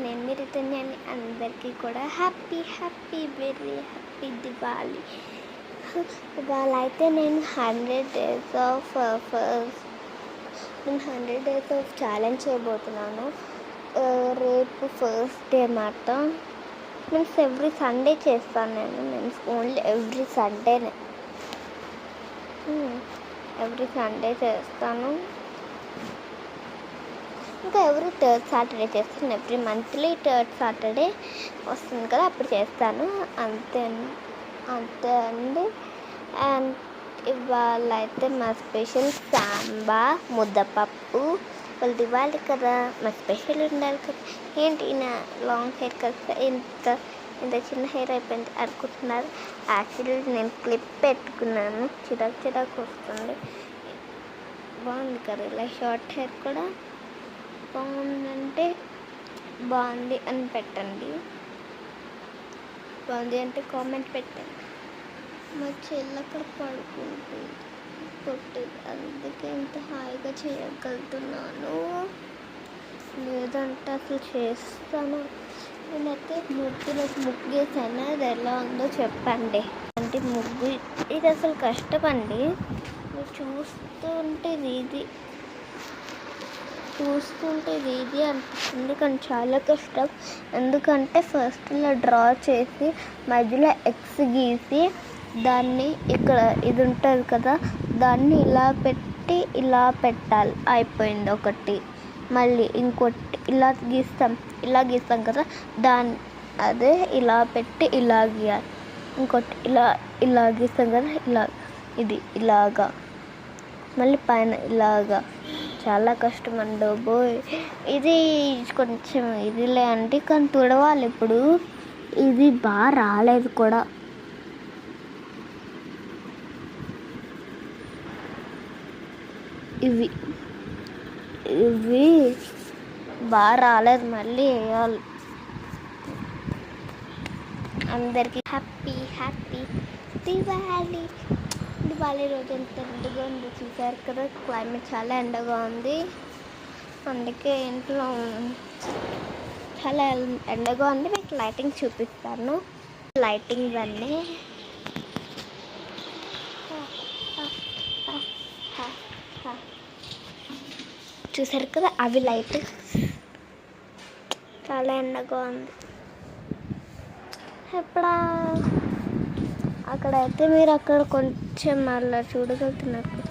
నేను మీ రితన్యాన్ని. అందరికీ కూడా హ్యాపీ వెరీ హ్యాపీ దివాళీ. ఇవాళ అయితే నేను 100 డేస్ ఆఫ్ ఛాలెంజ్ చేయబోతున్నాను. రేపు ఫస్ట్ డే మాట. మీన్స్ ఎవ్రీ సండే చేస్తాను నేను ఓన్లీ ఎవ్రీ సండేనే. ఎవ్రీ సండే చేస్తాను. ఇంకా ఎవ్రీ థర్డ్ సాటర్డే చేస్తాను. ఎవ్రీ మంత్లీ థర్డ్ సాటర్డే వస్తుంది కదా, అప్పుడు చేస్తాను. అంతే అండి. అండ్ ఇవాళ అయితే మా స్పెషల్ సాంబా ముద్దపప్పు. వాళ్ళు దివాళీ కదా, మా స్పెషల్ ఉండాలి కదా. ఏంటి నా లాంగ్ హెయిర్ కదా, ఇంత చిన్న హెయిర్ అయిపోయింది అనుకుంటున్నారు. యాక్చువల్లీ నేను క్లిప్ పెట్టుకున్నాను, చిరాకు వస్తుంది. బాగుంది కదా ఇలా షార్ట్ హెయిర్ కూడా. బాగుందంటే బాగుంది అని పెట్టండి, బాగుంది అంటే కామెంట్ పెట్టండి. మా చెల్లి అక్కడ పడుకుంటుంది కొట్టేది, అందుకే ఇంత హాయిగా చేయగలుగుతున్నాను. లేదంటే అసలు చేస్తాను. నేనైతే ముగ్గు వేసాను, అది ఎలా ఉందో చెప్పండి. అంటే ముగ్గు ఇది అసలు కష్టమండి. మీరు చూస్తుంటే ఇది అనిపిస్తుంది, కానీ చాలా కష్టం. ఎందుకంటే ఫస్ట్ ఇలా డ్రా చేసి మధ్యలో ఎక్స్ గీసి దాన్ని ఇక్కడ ఇది ఉంటుంది కదా, దాన్ని ఇలా పెట్టి ఇలా పెట్టాలి. అయిపోయింది ఒకటి. మళ్ళీ ఇంకోటి ఇలా గీస్తాం కదా, అదే ఇలా పెట్టి ఇలా గీయాలి. ఇంకోటి ఇలా గీస్తాం కదా, ఇలాగా మళ్ళీ పైన ఇలాగా. చాలా కష్టం అండి బోయ్. ఇది కొంచెం ఇదిలే అంటే, కానీ తుడవాలి ఇప్పుడు. ఇది బాగా రాలేదు కూడా. ఇవి బాగా రాలేదు, మళ్ళీ వేయాలి. అందరికీ హ్యాపీ దివాళీ రోజు ఎంత ఎండగా ఉందో చూసారు కదా. క్లైమేట్ చాలా ఎండగా ఉంది, అందుకే ఇంట్లో చాలా ఎండగా ఉంది. మీకు లైటింగ్ చూపిస్తాను. లైటింగ్స్ అన్నీ చూసారు కదా, అవి లైట్. చాలా ఎండగా ఉంది. అక్కడైతే మీరు అక్కడ కొంచెం అలా చూడగలుగుతున్నారు కదా.